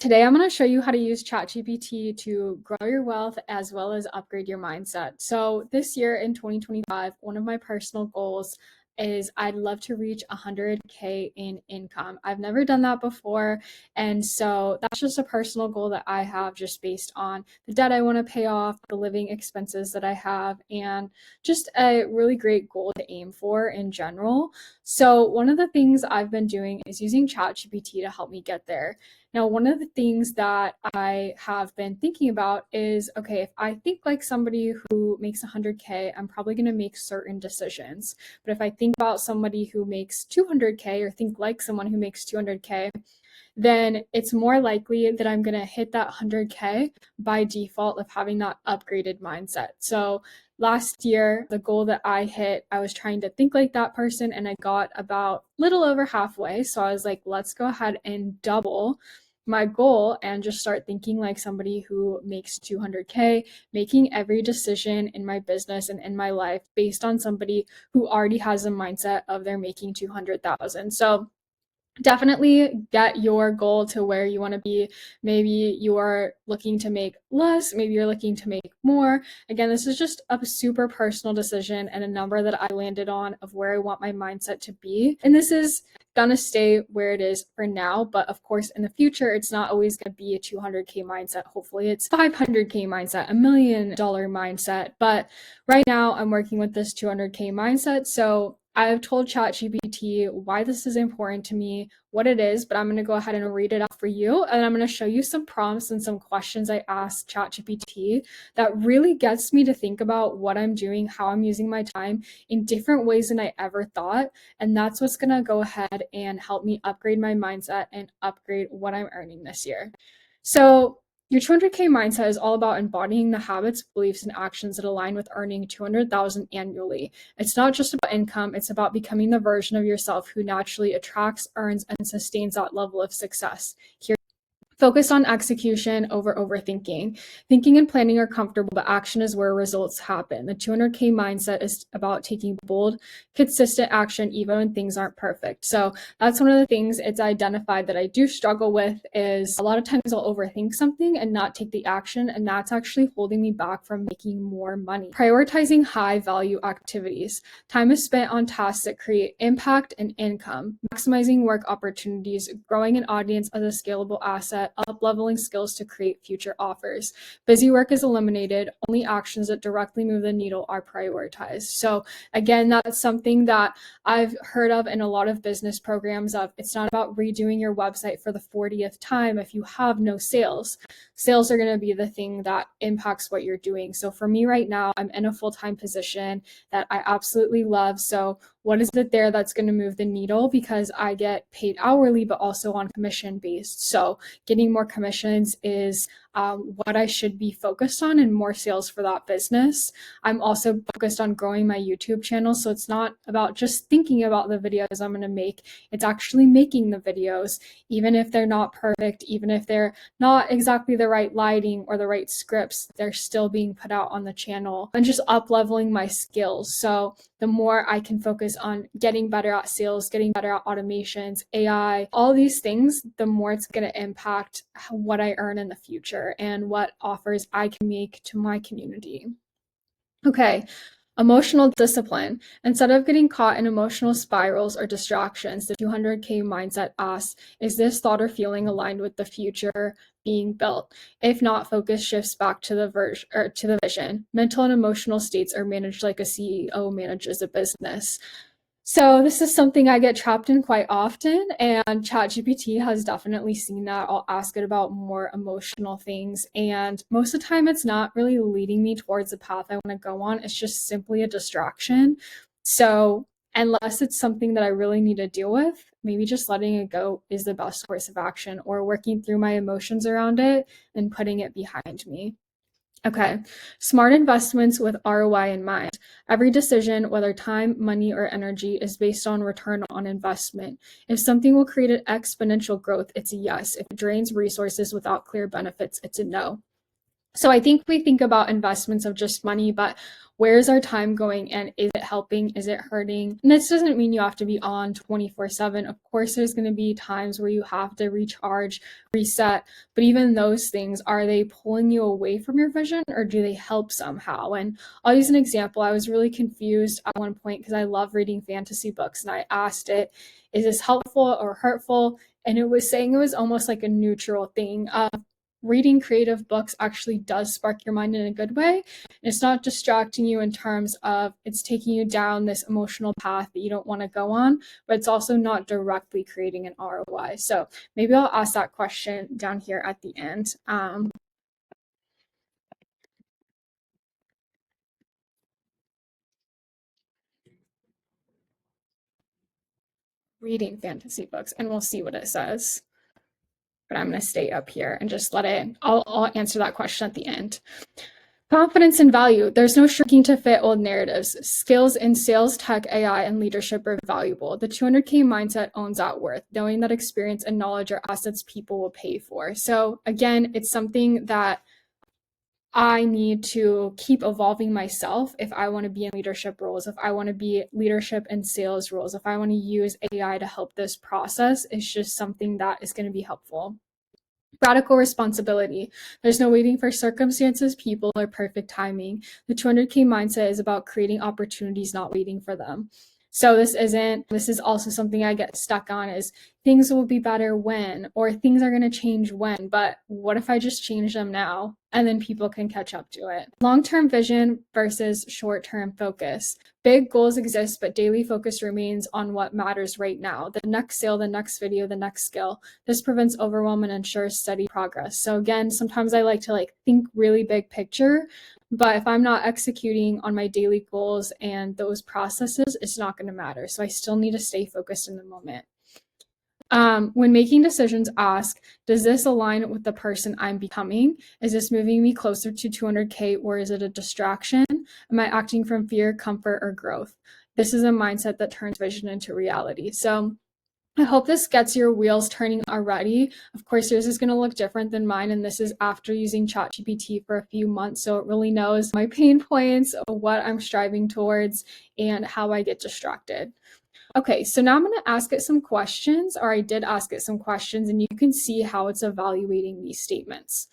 Today, I'm going to show you how to use ChatGPT to grow your wealth as well as upgrade your mindset. So, this year in 2025, one of my personal goals is I'd love to reach 100K in income. I've never done that before. And so, that's just a personal goal that I have just based on the debt I want to pay off, the living expenses that I have, and just a really great goal to aim for in general. So, one of the things I've been doing is using ChatGPT to help me get there. Now, one of the things that I have been thinking about is, okay, if I think like somebody who makes 100K, I'm probably going to make certain decisions. But if I think about somebody who makes 200K or think like someone who makes 200K, then it's more likely that I'm going to hit that 100K by default of having that upgraded mindset. So last year, the goal that I hit, I was trying to think like that person and I got about little over halfway. So I was like, let's go ahead and double my goal and just start thinking like somebody who makes 200K, making every decision in my business and in my life based on somebody who already has a mindset of they're making 200,000. So definitely get your goal to where you want to be. Maybe you are looking to make less, maybe you're looking to make more. Again, this is just a super personal decision and a number that I landed on of where I want my mindset to be. And this is gonna stay where it is for now, but of course in the future it's not always gonna be a 200K mindset. Hopefully it's 500K mindset, $1 million mindset. But right now I'm working with this 200K mindset. So I've told ChatGPT why this is important to me, what it is, but I'm going to go ahead and read it out for you. And I'm going to show you some prompts and some questions I asked ChatGPT that really gets me to think about what I'm doing, how I'm using my time in different ways than I ever thought. And that's what's going to go ahead and help me upgrade my mindset and upgrade what I'm earning this year. So your 200K mindset is all about embodying the habits, beliefs, and actions that align with earning 200,000 annually. It's not just about income, it's about becoming the version of yourself who naturally attracts, earns, and sustains that level of success. Here Focus on execution over overthinking. Thinking and planning are comfortable, but action is where results happen. The 200K mindset is about taking bold, consistent action even when things aren't perfect. So that's one of the things it's identified that I do struggle with is a lot of times I'll overthink something and not take the action, and that's actually holding me back from making more money. Prioritizing high value activities. Time is spent on tasks that create impact and income. Maximizing work opportunities, growing an audience as a scalable asset, up-leveling skills to create future offers. Busy work is eliminated. Only actions that directly move the needle are prioritized. So again, that's something that I've heard of in a lot of business programs of it's not about redoing your website for the 40th time if you have no sales. Sales are going to be the thing that impacts what you're doing. So for me right now, I'm in a full-time position that I absolutely love. So what is it there that's going to move the needle? Because I get paid hourly, but also on commission based. So getting more commissions is what I should be focused on and more sales for that business. I'm also focused on growing my YouTube channel. So it's not about just thinking about the videos I'm going to make. It's actually making the videos, even if they're not perfect, even if they're not exactly the right lighting or the right scripts, they're still being put out on the channel and just up leveling my skills. So the more I can focus on getting better at sales, getting better at automations, AI, all these things, the more it's going to impact what I earn in the future and what offers I can make to my community. Okay, emotional discipline. Instead of getting caught in emotional spirals or distractions, the 200K mindset asks, is this thought or feeling aligned with the future being built? If not, focus shifts back to the vision. Mental and emotional states are managed like a CEO manages a business. So this is something I get trapped in quite often, and ChatGPT has definitely seen that. I'll ask it about more emotional things, and most of the time it's not really leading me towards the path I want to go on. It's just simply a distraction. So unless it's something that I really need to deal with, maybe just letting it go is the best course of action, or working through my emotions around it and putting it behind me. Okay, smart investments with ROI in mind. Every decision, whether time, money, or energy, is based on return on investment. If something will create an exponential growth, it's a yes. If it drains resources without clear benefits, it's a no. So I think we think about investments of just money, but where's our time going and is it helping? Is it hurting? And this doesn't mean you have to be on 24/7. Of course, there's going to be times where you have to recharge, reset, but even those things, are they pulling you away from your vision or do they help somehow? And I'll use an example. I was really confused at one point because I love reading fantasy books and I asked it, is this helpful or hurtful? And it was saying it was almost like a neutral thing. Reading creative books actually does spark your mind in a good way. It's not distracting you in terms of it's taking you down this emotional path that you don't want to go on, but it's also not directly creating an ROI. So maybe I'll ask that question down here at the end. Reading fantasy books, and we'll see what it says. But I'm going to stay up here and just let it, I'll answer that question at the end. Confidence and value. There's no shrinking to fit old narratives. Skills in sales, tech, AI, and leadership are valuable. The 200K mindset owns that worth, knowing that experience and knowledge are assets people will pay for. So again, it's something that I need to keep evolving myself if I want to be in leadership roles, if I want to be leadership and sales roles, if I want to use AI to help this process. It's just something that is going to be helpful. Radical responsibility. There's no waiting for circumstances, people, or perfect timing. The 200K mindset is about creating opportunities, not waiting for them. So this is also something I get stuck on is things will be better when, or things are going to change when, but what if I just change them now and then people can catch up to it? Long-term vision versus short-term focus. Big goals exist, but daily focus remains on what matters right now. The next sale, the next video, the next skill. This prevents overwhelm and ensures steady progress. So again, sometimes I like to think really big picture, but if I'm not executing on my daily goals and those processes, it's not going to matter. So I still need to stay focused in the moment. When making decisions, ask, does this align with the person I'm becoming? Is this moving me closer to 200K or is it a distraction? Am I acting from fear, comfort, or growth? This is a mindset that turns vision into reality. So I hope this gets your wheels turning already. Of course, yours is going to look different than mine, and this is after using ChatGPT for a few months, so it really knows my pain points, what I'm striving towards, and how I get distracted. Okay, so now I'm going to ask it some questions, or I did ask it some questions, and you can see how it's evaluating these statements.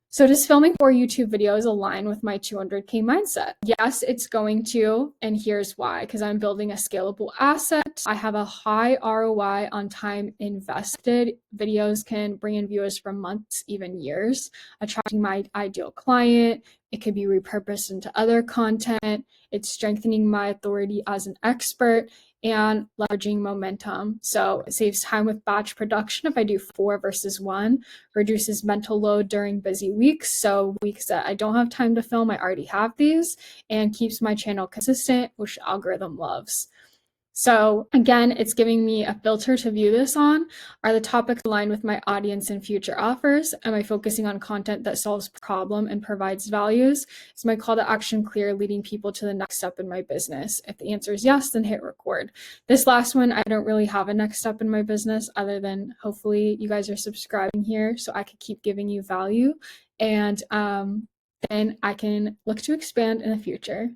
So does filming 4 YouTube videos align with my 200K mindset? Yes, it's going to, and here's why. Because I'm building a scalable asset. I have a high ROI on time invested. Videos can bring in viewers for months, even years, attracting my ideal client. It could be repurposed into other content. It's strengthening my authority as an expert and leveraging momentum. So it saves time with batch production if I do 4 versus 1, reduces mental load during busy weeks. So weeks that I don't have time to film, I already have these, and keeps my channel consistent, which the algorithm loves. So again, it's giving me a filter to view this on. Are the topics aligned with my audience and future offers? Am I focusing on content that solves problem and provides values? Is my call to action clear, leading people to the next step in my business? If the answer is yes, then hit record. This last one, I don't really have a next step in my business other than hopefully you guys are subscribing here so I could keep giving you value. And then I can look to expand in the future.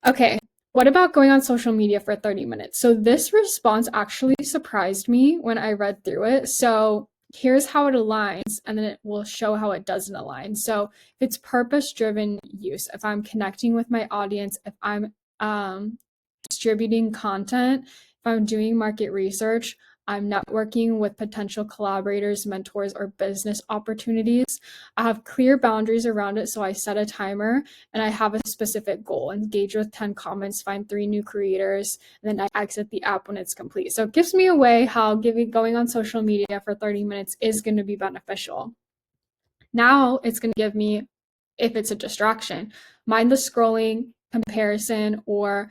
Okay, what about going on social media for 30 minutes? So this response actually surprised me when I read through it. So here's how it aligns, and then it will show how it doesn't align. So if it's purpose-driven use, if I'm connecting with my audience, if I'm distributing content, if I'm doing market research, I'm networking with potential collaborators, mentors, or business opportunities. I have clear boundaries around it, so I set a timer and I have a specific goal. Engage with 10 comments, find 3 new creators, and then I exit the app when it's complete. So it gives me a way how going on social media for 30 minutes is going to be beneficial. Now it's going to give me, if it's a distraction, mindless scrolling, comparison, or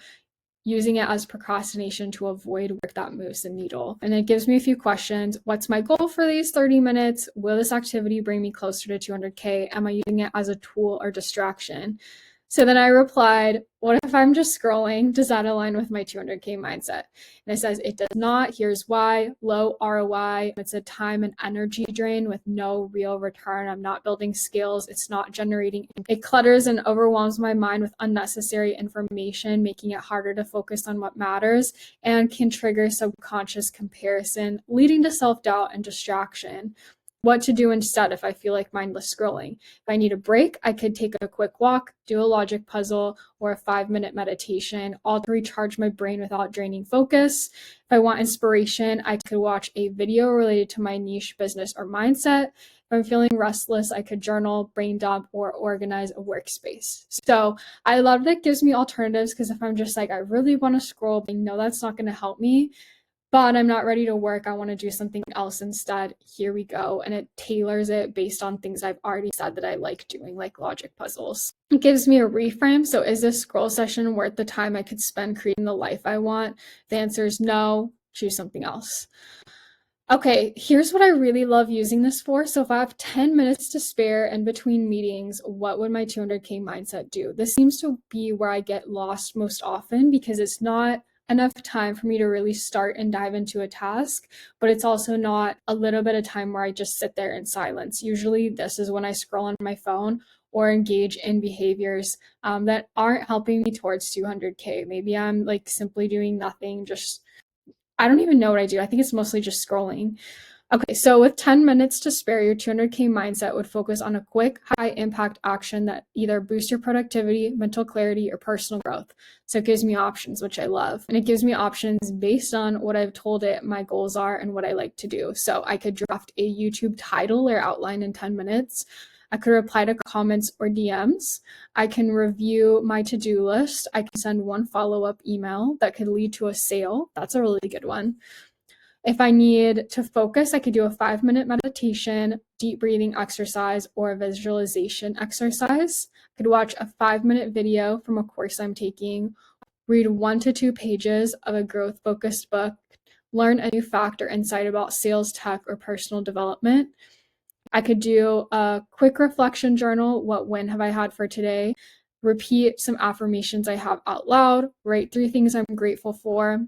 using it as procrastination to avoid work that moves the needle. And it gives me a few questions. What's my goal for these 30 minutes? Will this activity bring me closer to 200K? Am I using it as a tool or distraction? So then I replied, what if I'm just scrolling? Does that align with my 200K mindset? And it says, it does not. Here's why. Low ROI. It's a time and energy drain with no real return. I'm not building skills. It's not generating. It clutters and overwhelms my mind with unnecessary information, making it harder to focus on what matters, and can trigger subconscious comparison, leading to self-doubt and distraction. What to do instead if I feel like mindless scrolling? If I need a break, I could take a quick walk, do a logic puzzle, or a 5-minute meditation, all to recharge my brain without draining focus. If I want inspiration, I could watch a video related to my niche, business, or mindset. If I'm feeling restless, I could journal, brain dump, or organize a workspace. So I love that it gives me alternatives, because if I'm just like, I really want to scroll, but I know that's not going to help me, but I'm not ready to work, I want to do something else instead, here we go. And it tailors it based on things I've already said that I like doing, like logic puzzles. It gives me a reframe. So is this scroll session worth the time I could spend creating the life I want? The answer is no. Choose something else. Okay, here's what I really love using this for. So if I have 10 minutes to spare in between meetings, what would my 200K mindset do? This seems to be where I get lost most often, because it's not enough time for me to really start and dive into a task, but it's also not a little bit of time where I just sit there in silence. Usually this is when I scroll on my phone or engage in behaviors that aren't helping me towards 200K. Maybe I'm like simply doing nothing, just I don't even know what I do. I think it's mostly just scrolling. Okay, so with 10 minutes to spare, your 200K mindset would focus on a quick, high impact action that either boosts your productivity, mental clarity, or personal growth. So it gives me options, which I love. And it gives me options based on what I've told it my goals are and what I like to do. So I could draft a YouTube title or outline in 10 minutes. I could reply to comments or DMs. I can review my to-do list. I can send one follow-up email that could lead to a sale. That's a really good one. If I need to focus, I could do a 5-minute meditation, deep breathing exercise, or a visualization exercise. I could watch a 5-minute video from a course I'm taking, read 1 to 2 pages of a growth-focused book, learn a new fact or insight about sales, tech, or personal development. I could do a quick reflection journal. What win have I had for today? Repeat some affirmations I have out loud, write 3 things I'm grateful for,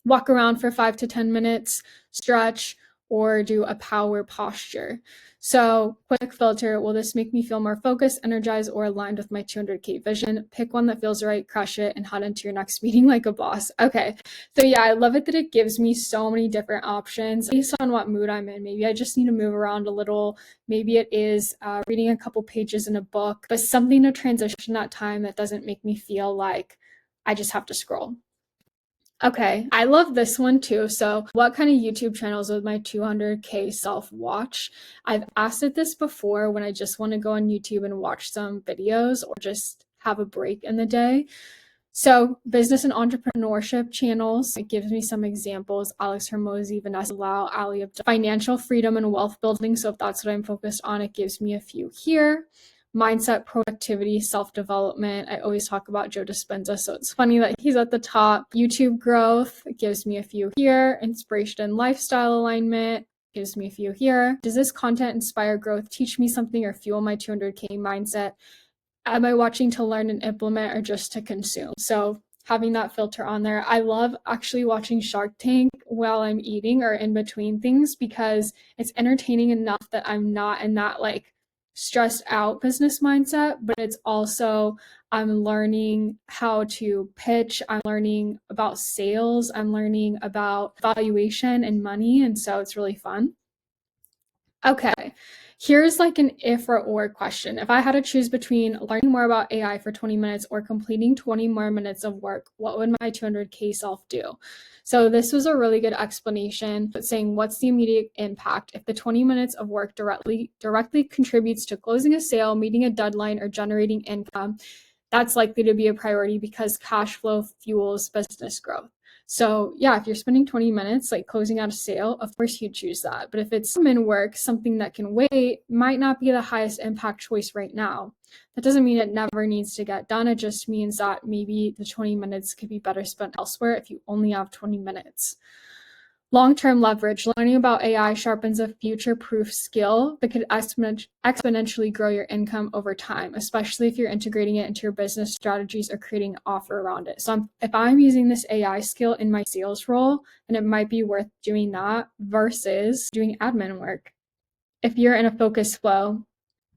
walk around for 5 to 10 minutes, stretch, or do a power posture. So quick filter, will this make me feel more focused, energized, or aligned with my 200K vision? Pick one that feels right, crush it, and head into your next meeting like a boss. Okay, so yeah, I love it that it gives me so many different options based on what mood I'm in. Maybe I just need to move around a little. Maybe it is reading a couple pages in a book, but something to transition that time that doesn't make me feel like I just have to scroll. Okay, I love this one too. So, what kind of YouTube channels would my 200K self watch? I've asked it this before when I just want to go on YouTube and watch some videos or just have a break in the day. So, business and entrepreneurship channels, it gives me some examples: Alex Hermosi, Vanessa Lau, Ali Abdul. Financial freedom and wealth building. So, if that's what I'm focused on, it gives me a few here. Mindset, productivity, self-development. I always talk about Joe Dispenza, so it's funny that he's at the top. YouTube growth, it gives me a few here. Inspiration and lifestyle alignment, gives me a few here. Does this content inspire growth, teach me something, or fuel my 200K mindset? Am I watching to learn and implement, or just to consume? So having that filter on there. I love actually watching Shark Tank while I'm eating or in between things, because it's entertaining enough that I'm not in that like stressed out business mindset, but it's also I'm learning how to pitch, I'm learning about sales, I'm learning about valuation and money, and so it's really fun. Okay, here's like an if or question. If I had to choose between learning more about AI for 20 minutes or completing 20 more minutes of work, what would my 200K self do? So this was a really good explanation, but saying what's the immediate impact if the 20 minutes of work directly contributes to closing a sale, meeting a deadline, or generating income. That's likely to be a priority because cash flow fuels business growth. So yeah, if you're spending 20 minutes like closing out a sale, of course you'd choose that. But if it's admin work, something that can wait, might not be the highest impact choice right now. That doesn't mean it never needs to get done. It just means that maybe the 20 minutes could be better spent elsewhere if you only have 20 minutes. Long-term leverage. Learning about AI sharpens a future-proof skill that could exponentially grow your income over time, especially if you're integrating it into your business strategies or creating an offer around it. So if I'm using this AI skill in my sales role, then it might be worth doing that versus doing admin work. If you're in a focus flow,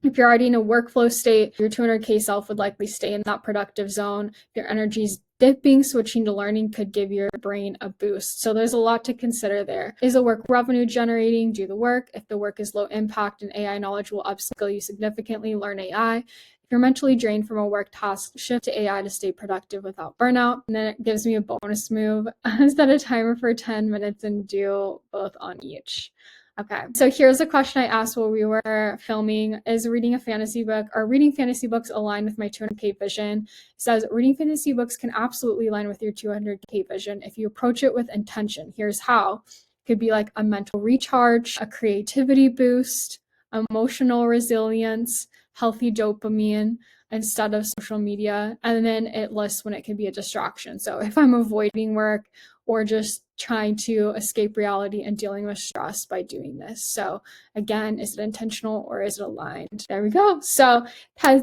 if you're already in a workflow state, your 200K self would likely stay in that productive zone. If your energy's dipping, switching to learning could give your brain a boost. So there's a lot to consider there. Is the work revenue generating? Do the work. If the work is low impact and AI knowledge will upskill you significantly, learn AI. If you're mentally drained from a work task, shift to AI to stay productive without burnout. And then it gives me a bonus move. Set a timer for 10 minutes and do both on each. Okay, so here's a question I asked while we were filming. Is reading a fantasy book or reading fantasy books align with my 200K vision? It says reading fantasy books can absolutely align with your 200K vision if you approach it with intention. Here's how. It could be like a mental recharge, a creativity boost, emotional resilience, healthy dopamine instead of social media. And then it lists when it can be a distraction. So if I'm avoiding work or just trying to escape reality and dealing with stress by doing this. So again, is it intentional or is it aligned? There we go. So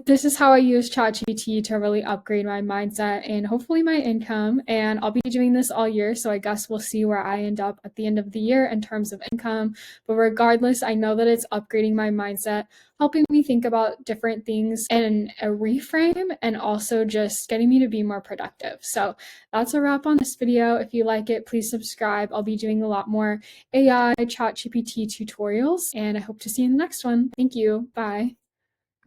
this is how I use ChatGPT to really upgrade my mindset and hopefully my income. And I'll be doing this all year. So I guess we'll see where I end up at the end of the year in terms of income. But regardless, I know that it's upgrading my mindset, helping me think about different things in a reframe and also just getting me to be more productive. So that's a wrap on this video. If you like it, please subscribe. I'll be doing a lot more AI ChatGPT tutorials, and I hope to see you in the next one. Thank you. Bye.